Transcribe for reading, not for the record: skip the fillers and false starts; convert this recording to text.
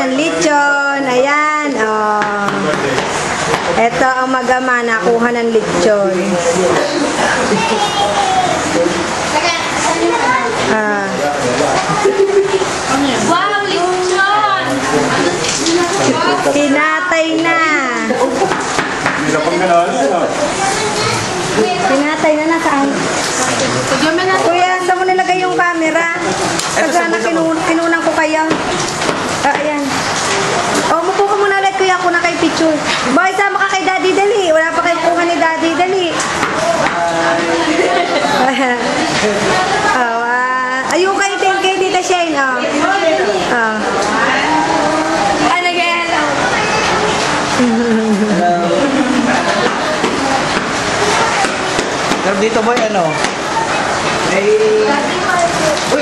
ng lechon. Ayan, oh. Ito ang magama, nakuha ng lechon. Wow, lechon! Tinatay na. Tinatay na nasaan? Kuya, saan mo nilagay yung camera? Sana kinunang ko kayo. Ayan. O, mupo ka muna ulit, kuya, ako na kay picture. Boy, sama ka kay Daddy, dali. Wala pa kayo kuha ni Daddy, dali. Ayun kay Tita Shane, oh. Ano kaya, hello? Pero dito boy, ano? May